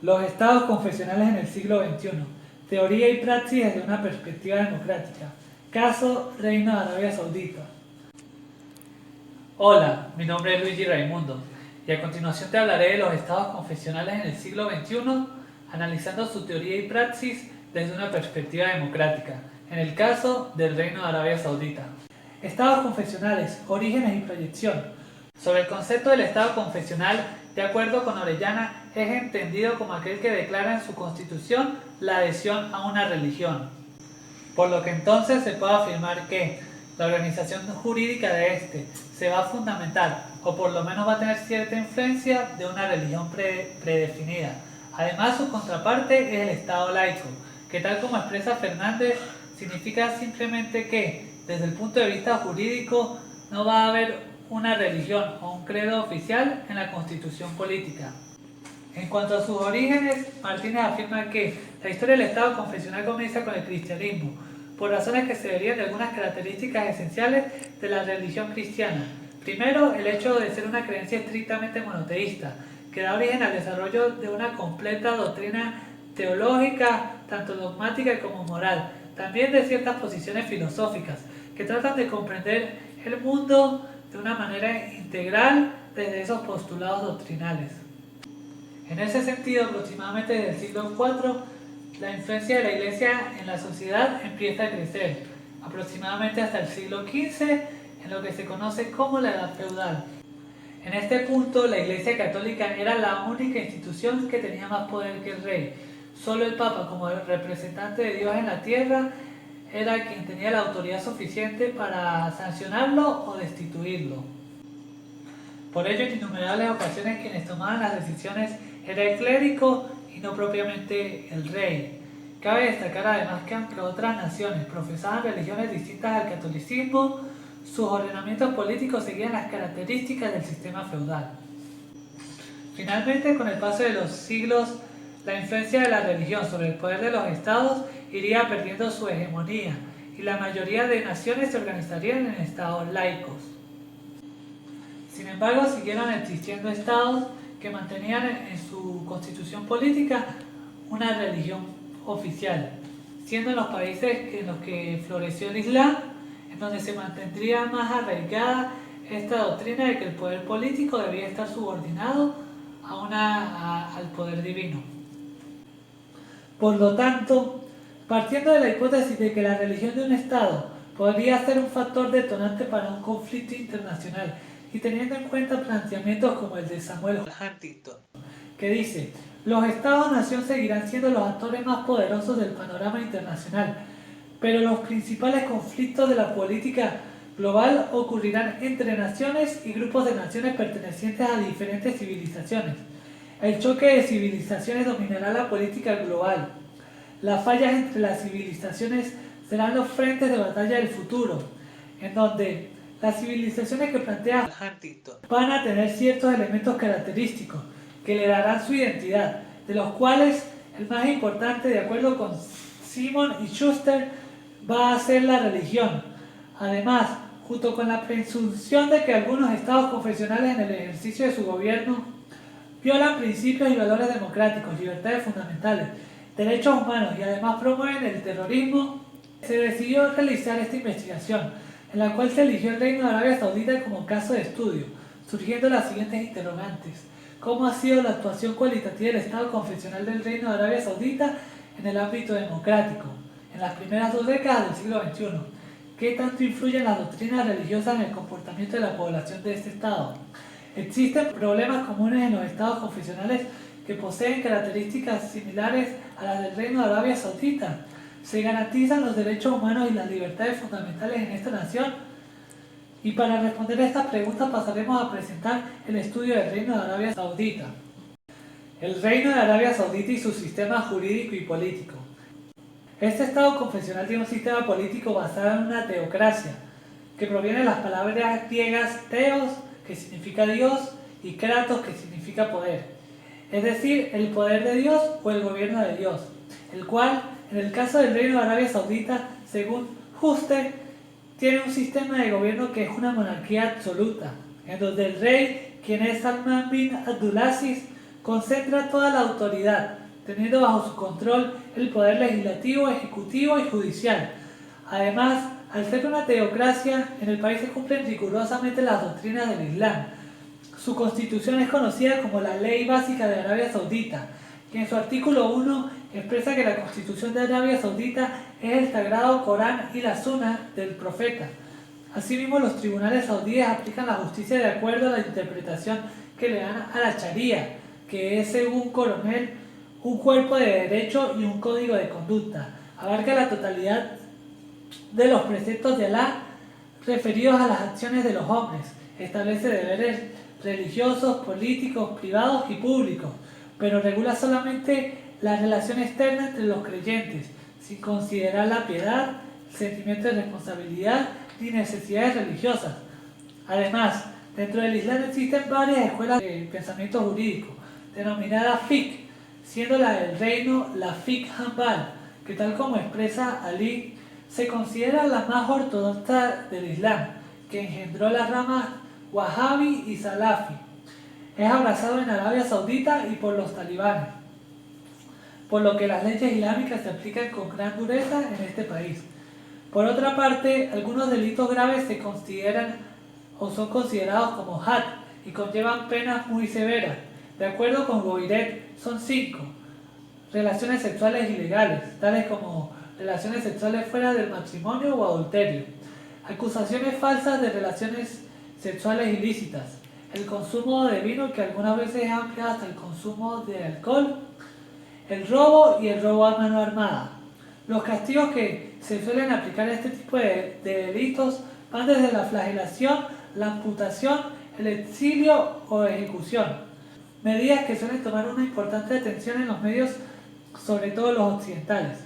Los estados confesionales en el siglo XXI. Teoría y praxis desde una perspectiva democrática. Caso Reino de Arabia Saudita. Hola, mi nombre es Luigi Raimundo y a continuación te hablaré de los estados confesionales en el siglo XXI, analizando su teoría y praxis desde una perspectiva democrática, en el caso del Reino de Arabia Saudita. Estados confesionales, orígenes y proyección. Sobre el concepto del estado confesional, de acuerdo con Orellana, es entendido como aquel que declara en su constitución la adhesión a una religión. Por lo que entonces se puede afirmar que la organización jurídica de este se va a fundamentar, o por lo menos va a tener cierta influencia de una religión predefinida. Además, su contraparte es el Estado laico, que tal como expresa Fernández, significa simplemente que, desde el punto de vista jurídico, no va a haber una religión o un credo oficial en la constitución política. En cuanto a sus orígenes, Martínez afirma que la historia del Estado confesional comienza con el cristianismo, por razones que se derivan de algunas características esenciales de la religión cristiana. Primero, el hecho de ser una creencia estrictamente monoteísta, que da origen al desarrollo de una completa doctrina teológica, tanto dogmática como moral, también de ciertas posiciones filosóficas, que tratan de comprender el mundo de una manera integral desde esos postulados doctrinales. En ese sentido, aproximadamente desde el siglo IV, la influencia de la Iglesia en la sociedad empieza a crecer, aproximadamente hasta el siglo XV, en lo que se conoce como la Edad Feudal. En este punto, la Iglesia Católica era la única institución que tenía más poder que el rey. Solo el Papa, como el representante de Dios en la tierra, era quien tenía la autoridad suficiente para sancionarlo o destituirlo. Por ello, en innumerables ocasiones quienes tomaban las decisiones era el clérigo y no propiamente el rey. Cabe destacar además que aunque otras naciones profesaban religiones distintas al catolicismo, sus ordenamientos políticos seguían las características del sistema feudal. Finalmente, con el paso de los siglos, la influencia de la religión sobre el poder de los estados iría perdiendo su hegemonía y la mayoría de naciones se organizarían en estados laicos. Sin embargo, siguieron existiendo estados que mantenían en su constitución política una religión oficial, siendo en los países en los que floreció el Islam, en donde se mantendría más arraigada esta doctrina de que el poder político debía estar subordinado al poder divino. Por lo tanto, partiendo de la hipótesis de que la religión de un Estado podría ser un factor detonante para un conflicto internacional y teniendo en cuenta planteamientos como el de Samuel Huntington, que dice: los Estados-nación seguirán siendo los actores más poderosos del panorama internacional, pero los principales conflictos de la política global ocurrirán entre naciones y grupos de naciones pertenecientes a diferentes civilizaciones. El choque de civilizaciones dominará la política global. Las fallas entre las civilizaciones serán los frentes de batalla del futuro, en donde las civilizaciones que plantea Huntington van a tener ciertos elementos característicos que le darán su identidad, de los cuales el más importante, de acuerdo con Simon y Schuster, va a ser la religión. Además, junto con la presunción de que algunos estados confesionales en el ejercicio de su gobierno violan principios y valores democráticos, libertades fundamentales, derechos humanos y además promueven el terrorismo, se decidió realizar esta investigación, en la cual se eligió el Reino de Arabia Saudita como caso de estudio, surgiendo las siguientes interrogantes. ¿Cómo ha sido la actuación cualitativa del Estado confesional del Reino de Arabia Saudita en el ámbito democrático, en las primeras 2 décadas del siglo XXI? ¿Qué tanto influyen las doctrinas religiosas en el comportamiento de la población de este Estado? ¿Existen problemas comunes en los estados confesionales que poseen características similares a las del Reino de Arabia Saudita? ¿Se garantizan los derechos humanos y las libertades fundamentales en esta nación? Y para responder a estas preguntas pasaremos a presentar el estudio del Reino de Arabia Saudita. El Reino de Arabia Saudita y su sistema jurídico y político. Este Estado confesional tiene un sistema político basado en una teocracia, que proviene de las palabras griegas theos, que significa Dios, y kratos, que significa poder. Es decir, el poder de Dios o el gobierno de Dios, el cual, en el caso del Reino de Arabia Saudita, según Schuster, tiene un sistema de gobierno que es una monarquía absoluta, en donde el rey, quien es Salman bin Abdulaziz, concentra toda la autoridad, teniendo bajo su control el poder legislativo, ejecutivo y judicial. Además, al ser una teocracia, en el país se cumplen rigurosamente las doctrinas del Islam. Su constitución es conocida como la Ley Básica de Arabia Saudita, que en su artículo 1 expresa que la constitución de Arabia Saudita es el sagrado Corán y la Sunna del profeta. Asimismo, los tribunales saudíes aplican la justicia de acuerdo a la interpretación que le dan a la Sharia, que es, según Coronel, un cuerpo de derecho y un código de conducta. Abarca la totalidad de los preceptos de Alá referidos a las acciones de los hombres. Establece deberes religiosos, políticos, privados y públicos, pero regula solamente la relación externa entre los creyentes, sin considerar la piedad, sentimiento de responsabilidad ni necesidades religiosas. Además, dentro del Islam existen varias escuelas de pensamiento jurídico, denominadas fiqh, siendo la del reino la fiqh hanbal, que tal como expresa Ali, se considera la más ortodoxa del Islam, que engendró las ramas Wahhabi y Salafi. Es abrazado en Arabia Saudita y por los talibanes, por lo que las leyes islámicas se aplican con gran dureza en este país. Por otra parte, algunos delitos graves se consideran o son considerados como had y conllevan penas muy severas. De acuerdo con Goiret, son 5. Relaciones sexuales ilegales, tales como relaciones sexuales fuera del matrimonio o adulterio. Acusaciones falsas de relaciones sexuales ilícitas. El consumo de vino, que algunas veces es ampliado hasta el consumo de alcohol. El robo y el robo a mano armada. Los castigos que se suelen aplicar a este tipo de delitos van desde la flagelación, la amputación, el exilio o ejecución. Medidas que suelen tomar una importante atención en los medios, sobre todo los occidentales.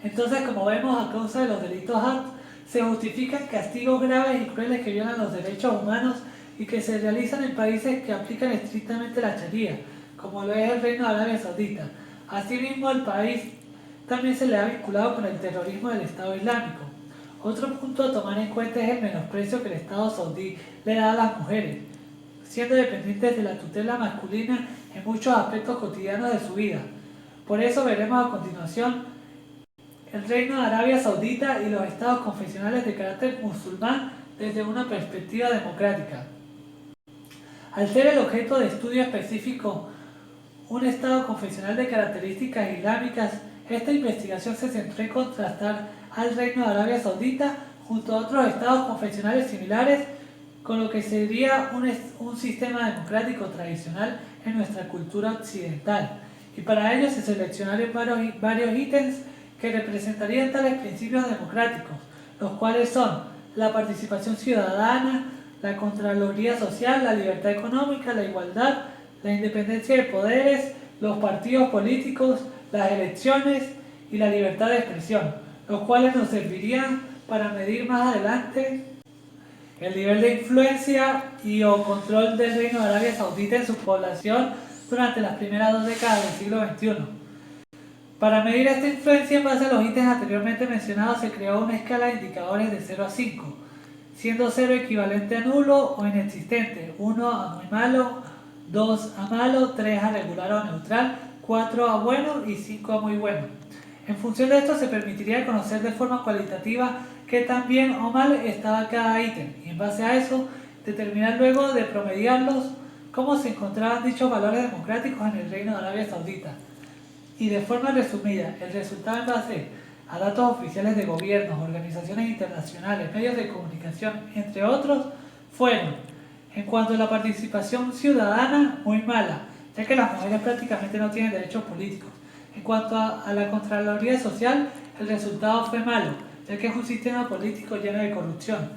Entonces, como vemos, a causa de los delitos had, se justifican castigos graves y crueles que violan los derechos humanos y que se realizan en países que aplican estrictamente la Sharia, como lo es el Reino de Arabia Saudita. Asimismo, el país también se le ha vinculado con el terrorismo del Estado Islámico. Otro punto a tomar en cuenta es el menosprecio que el Estado saudí le da a las mujeres, siendo dependientes de la tutela masculina en muchos aspectos cotidianos de su vida. Por eso veremos a continuación el Reino de Arabia Saudita y los estados confesionales de carácter musulmán desde una perspectiva democrática. Al ser el objeto de estudio específico un estado confesional de características islámicas, esta investigación se centró en contrastar al Reino de Arabia Saudita junto a otros estados confesionales similares con lo que sería un sistema democrático tradicional en nuestra cultura occidental. Y para ello se seleccionaron varios ítems que representarían tales principios democráticos, los cuales son la participación ciudadana, la contraloría social, la libertad económica, la igualdad, la independencia de poderes, los partidos políticos, las elecciones y la libertad de expresión, los cuales nos servirían para medir más adelante el nivel de influencia y o control del Reino de Arabia Saudita en su población durante las primeras 2 décadas del siglo XXI. Para medir esta influencia en base a los ítems anteriormente mencionados se creó una escala de indicadores de 0 a 5, siendo 0 equivalente a nulo o inexistente, 1 a muy malo, 2 a malo, 3 a regular o neutral, 4 a bueno y 5 a muy bueno. En función de esto se permitiría conocer de forma cualitativa qué tan bien o mal estaba cada ítem y en base a eso determinar luego de promediarlos cómo se encontraban dichos valores democráticos en el Reino de Arabia Saudita. Y de forma resumida, el resultado en base a datos oficiales de gobiernos, organizaciones internacionales, medios de comunicación, entre otros, fueron: en cuanto a la participación ciudadana, muy mala, ya que las mujeres prácticamente no tienen derechos políticos. En cuanto a la Contraloría Social, el resultado fue malo, ya que es un sistema político lleno de corrupción.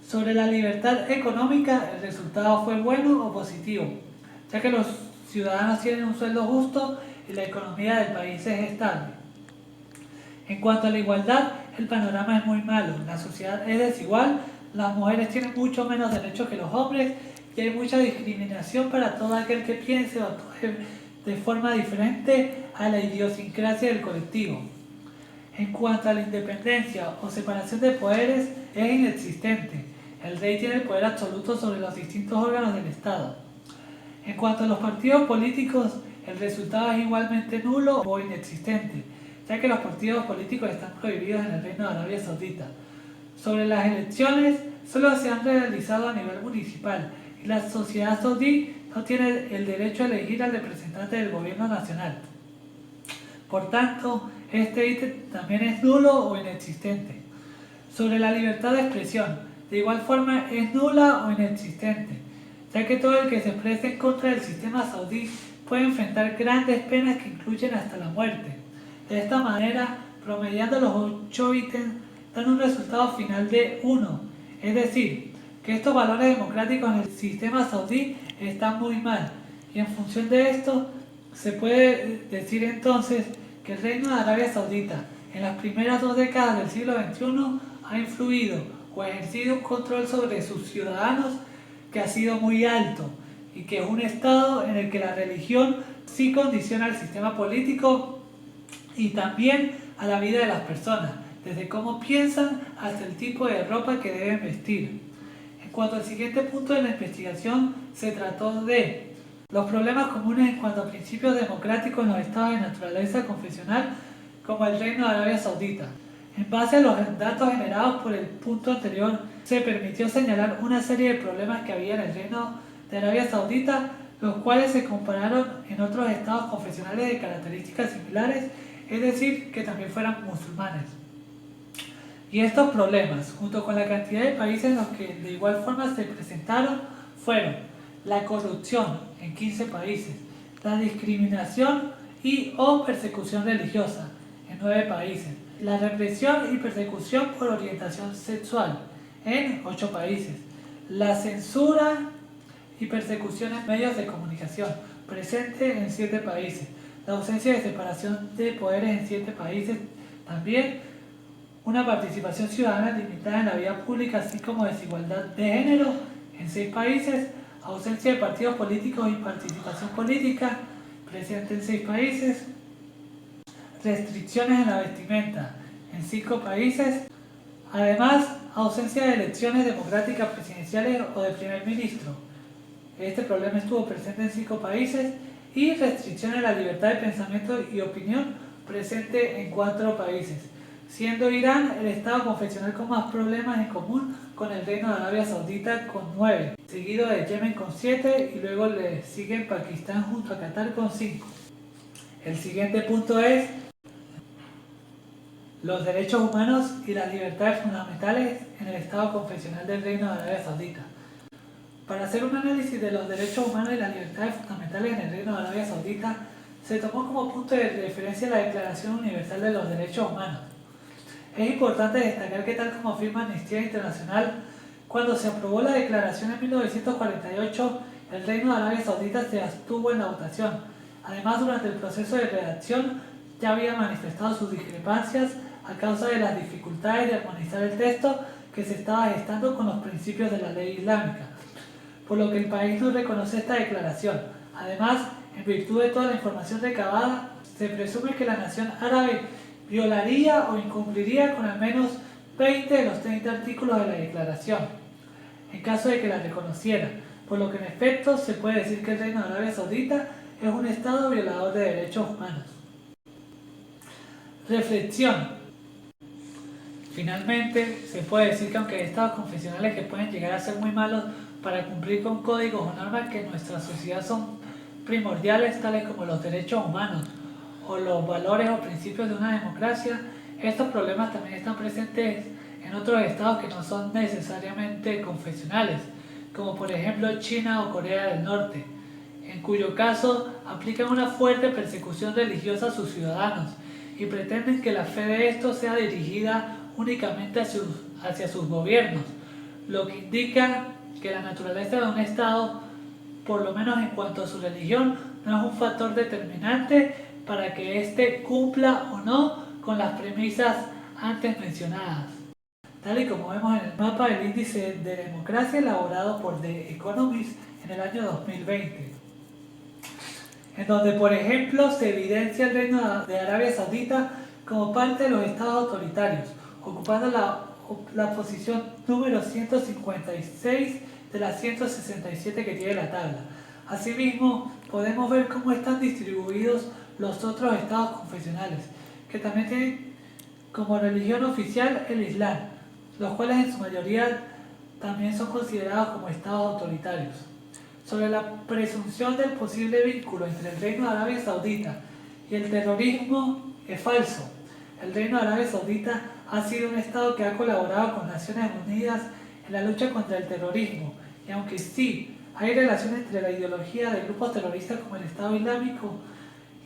Sobre la libertad económica, el resultado fue bueno o positivo, ya que los ciudadanos tienen un sueldo justo y la economía del país es estable. En cuanto a la igualdad, el panorama es muy malo, la sociedad es desigual, las mujeres tienen mucho menos derechos que los hombres y hay mucha discriminación para todo aquel que piense o actúe de forma diferente a la idiosincrasia del colectivo. En cuanto a la independencia o separación de poderes, es inexistente. El rey tiene el poder absoluto sobre los distintos órganos del Estado. En cuanto a los partidos políticos, el resultado es igualmente nulo o inexistente, ya que los partidos políticos están prohibidos en el Reino de Arabia Saudita. Sobre las elecciones, solo se han realizado a nivel municipal y la sociedad saudí no tiene el derecho a elegir al representante del gobierno nacional. Por tanto, este ítem también es nulo o inexistente. Sobre la libertad de expresión, de igual forma es nula o inexistente, ya que todo el que se exprese en contra del sistema saudí puede enfrentar grandes penas que incluyen hasta la muerte. De esta manera, promediando los 8 ítems, dan un resultado final de 1, es decir, que estos valores democráticos en el sistema saudí están muy mal, y en función de esto se puede decir entonces que el Reino de Arabia Saudita en las primeras 2 décadas del siglo XXI ha influido o ejercido un control sobre sus ciudadanos que ha sido muy alto, y que es un estado en el que la religión sí condiciona el sistema político y también a la vida de las personas, desde cómo piensan hasta el tipo de ropa que deben vestir. En cuanto al siguiente punto de la investigación, se trató de los problemas comunes en cuanto a principios democráticos en los estados de naturaleza confesional como el Reino de Arabia Saudita. En base a los datos generados por el punto anterior, se permitió señalar una serie de problemas que había en el Reino de Arabia Saudita, los cuales se compararon en otros estados confesionales de características similares, es decir, que también fueran musulmanes. Y estos problemas, junto con la cantidad de países en los que de igual forma se presentaron, fueron la corrupción en 15 países, la discriminación y o persecución religiosa en 9 países, la represión y persecución por orientación sexual en 8 países, la censura y persecución en medios de comunicación presente en 7 países, la ausencia de separación de poderes en 7 países también, una participación ciudadana limitada en la vida pública, así como desigualdad de género en 6 países, ausencia de partidos políticos y participación política presente en 6 países, restricciones en la vestimenta en 5 países, además ausencia de elecciones democráticas presidenciales o de primer ministro. Este problema estuvo presente en 5 países y restricciones a la libertad de pensamiento y opinión presente en 4 países, siendo Irán el estado confesional con más problemas en común con el Reino de Arabia Saudita con 9, seguido de Yemen con 7 y luego le siguen Pakistán junto a Qatar con 5. El siguiente punto es los derechos humanos y las libertades fundamentales en el estado confesional del Reino de Arabia Saudita. Para hacer un análisis de los derechos humanos y las libertades fundamentales en el Reino de Arabia Saudita, se tomó como punto de referencia la Declaración Universal de los Derechos Humanos. Es importante destacar que, tal como afirma Amnistía Internacional, cuando se aprobó la declaración en 1948, el Reino de Arabia Saudita se abstuvo en la votación. Además, durante el proceso de redacción ya había manifestado sus discrepancias a causa de las dificultades de armonizar el texto que se estaba gestando con los principios de la ley islámica, por lo que el país no reconoce esta declaración. Además, en virtud de toda la información recabada, se presume que la nación árabe violaría o incumpliría con al menos 20 de los 30 artículos de la declaración, en caso de que la reconociera, por lo que en efecto se puede decir que el Reino de Arabia Saudita es un estado violador de derechos humanos. Reflexión. Finalmente, se puede decir que aunque hay estados confesionales que pueden llegar a ser muy malos para cumplir con códigos o normas que en nuestra sociedad son primordiales, tales como los derechos humanos o los valores o principios de una democracia, estos problemas también están presentes en otros estados que no son necesariamente confesionales, como por ejemplo China o Corea del Norte, en cuyo caso aplican una fuerte persecución religiosa a sus ciudadanos y pretenden que la fe de estos sea dirigida únicamente hacia sus gobiernos, lo que indica que la naturaleza de un estado, por lo menos en cuanto a su religión, no es un factor determinante para que éste cumpla o no con las premisas antes mencionadas, tal y como vemos en el mapa del índice de democracia elaborado por The Economist en el año 2020, en donde por ejemplo se evidencia el Reino de Arabia Saudita como parte de los estados autoritarios, ocupando la posición número 156 de las 167 que tiene la tabla. Asimismo, podemos ver cómo están distribuidos los otros estados confesionales, que también tienen como religión oficial el Islam, los cuales en su mayoría también son considerados como estados autoritarios. Sobre la presunción del posible vínculo entre el Reino de Arabia Saudita y el terrorismo es falso. El Reino de Arabia Saudita ha sido un estado que ha colaborado con Naciones Unidas en la lucha contra el terrorismo, y aunque sí hay relación entre la ideología de grupos terroristas como el Estado Islámico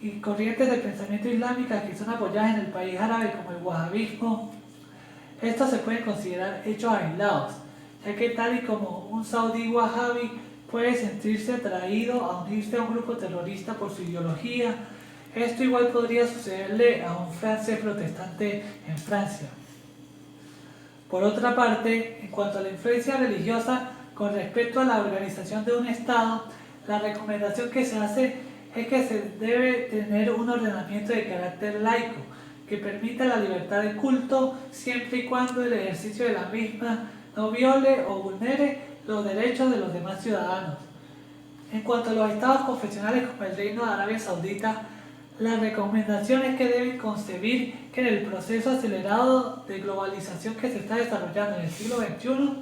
y corrientes de pensamiento islámicas que son apoyadas en el país árabe como el wahabismo, estos se pueden considerar hechos aislados, ya que tal y como un saudí wahabi puede sentirse atraído a unirse a un grupo terrorista por su ideología, esto igual podría sucederle a un francés protestante en Francia. Por otra parte, en cuanto a la influencia religiosa con respecto a la organización de un Estado, la recomendación que se hace es que se debe tener un ordenamiento de carácter laico, que permita la libertad de culto siempre y cuando el ejercicio de la misma no viole o vulnere los derechos de los demás ciudadanos. En cuanto a los estados confesionales como el Reino de Arabia Saudita, la recomendación es que deben concebir que en el proceso acelerado de globalización que se está desarrollando en el siglo XXI,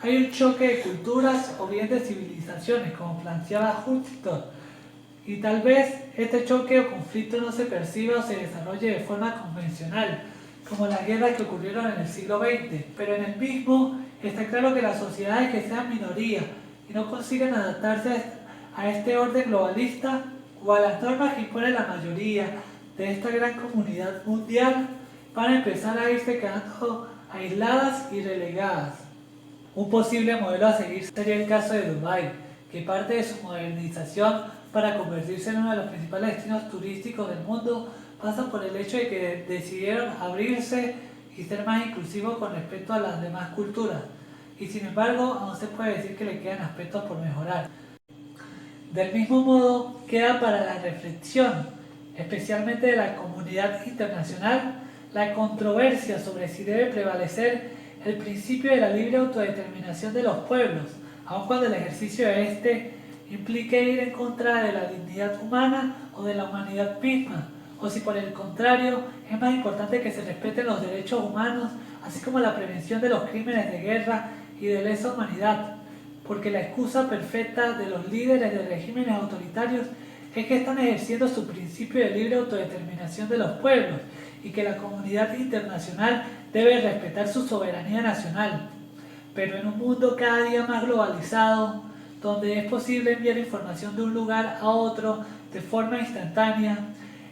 hay un choque de culturas o bien de civilizaciones, como planteaba Huxley, y tal vez este choque o conflicto no se perciba o se desarrolle de forma convencional, como las guerras que ocurrieron en el siglo XX, pero en el mismo está claro que las sociedades que sean minoría y no consiguen adaptarse a este orden globalista o a las normas que impone la mayoría de esta gran comunidad mundial, van a empezar a irse quedando aisladas y relegadas. Un posible modelo a seguir sería el caso de Dubái, que parte de su modernización para convertirse en uno de los principales destinos turísticos del mundo pasa por el hecho de que decidieron abrirse y ser más inclusivos con respecto a las demás culturas, y sin embargo aún se puede decir que le quedan aspectos por mejorar. Del mismo modo, queda para la reflexión, especialmente de la comunidad internacional, la controversia sobre si debe prevalecer el principio de la libre autodeterminación de los pueblos, aun cuando el ejercicio de este implique ir en contra de la dignidad humana o de la humanidad misma, o si por el contrario es más importante que se respeten los derechos humanos, así como la prevención de los crímenes de guerra y de lesa humanidad, porque la excusa perfecta de los líderes de regímenes autoritarios es que están ejerciendo su principio de libre autodeterminación de los pueblos y que la comunidad internacional debe respetar su soberanía nacional. Pero en un mundo cada día más globalizado, donde es posible enviar información de un lugar a otro de forma instantánea,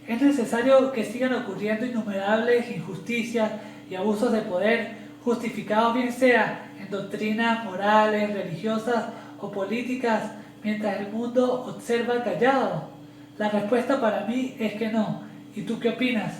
es necesario que sigan ocurriendo innumerables injusticias y abusos de poder, justificados bien sea en doctrinas morales, religiosas o políticas, mientras el mundo observa callado. La respuesta para mí es que no. ¿Y tú qué opinas?